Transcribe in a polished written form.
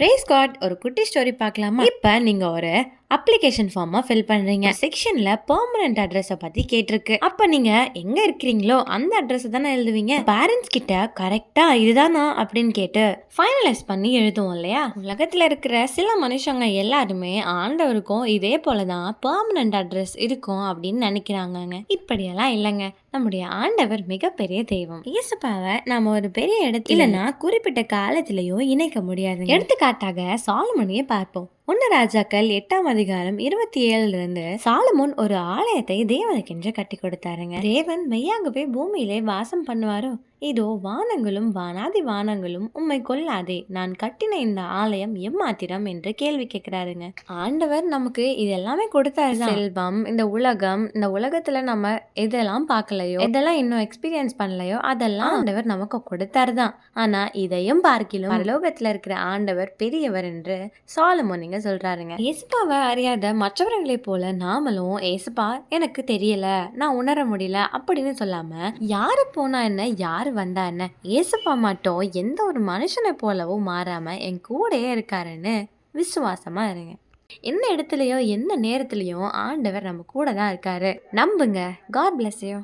Price God. ஒரு குட்டி story பார்க்கலாமா? இப்ப நீங்க ஒரு அப்ளிகேஷன் ஃபார்மா ஃபில் பண்றீங்க. செக்ஷன்ல பெர்மனன்ட் அட்ரஸ பத்தி கேட்டிருக்கு. அப்ப நீங்க எங்க இருக்கிறீங்களோ அந்த அட்ரஸ் தானே எழுதுவீங்க. பேரண்ட்ஸ் கிட்ட கரெக்டா இதுதானா அப்படின்னு கேட்டு ஃபைனலைஸ் பண்ணி எழுதுவோம் இல்லையா? உலகத்துல இருக்கிற சில மனுஷங்க எல்லாருமே ஆண்டவருக்கும் இதே போலதான் பெர்மனன்ட் அட்ரஸ் இருக்கும் அப்படின்னு நினைக்கிறாங்கங்க. இப்படியெல்லாம் இல்லைங்க. நம்முடைய ஆண்டவர் மிகப்பெரிய தெய்வம். இயேசுப்பாவை நாம ஒரு பெரிய இடத்துல இல்லைன்னா குறிப்பிட்ட காலத்திலேயோ இணைக்க முடியாது. எடுத்துக்காட்டாக சாலமோனையே பார்ப்போம். 1 ராஜாக்கள் 8ஆம் அதிகாரம் 27 சாலமோன் ஒரு ஆலயத்தை தேவனுக்கென்று கட்டி கொடுத்தாருங்க. தேவன் மெய்யாகவே பூமியிலே வாசம் பண்ணுவாரோ? இதோ வானங்களும் வானாதி வானங்களும் உம்மை கொள்ளாதே, நான் கட்டின இந்த ஆலயம் எம்மாத்திரம் என்று கேள்வி கேட்கிறாருங்க. ஆண்டவர் நமக்கு இது எல்லாமே கொடுத்தாரு. செல்வம், இந்த உலகத்துல நம்ம எதெல்லாம் பார்க்கலையோ, எதெல்லாம் இன்னும் எக்ஸ்பீரியன்ஸ் பண்ணலையோ அதெல்லாம் ஆண்டவர் நமக்கு கொடுத்தாருதான். ஆனா இதையும் பார்க்கிலும் பரலோகத்துல இருக்கிற ஆண்டவர் பெரியவர் என்று சாலமோன் நீங்க சொல்றாருங்க. ஏசுப்பாவை அறியாத மற்றவர்களை போல நாமளும் ஏசுப்பா எனக்கு தெரியல, நான் உணர முடியல அப்படின்னு சொல்லாம யாரு போனா என்ன, யாரு வந்தா என்ன, ஏசுப்பா மட்டும் எந்த ஒரு மனுஷனை போலவும் மாறாம என் கூடயே இருக்காருன்னு விசுவாசமா இருங்க. என்ன இடத்துலயோ எந்த நேரத்திலயும் ஆண்டவர் நம்ம கூட தான் இருக்காரு. நம்புங்க. God bless you.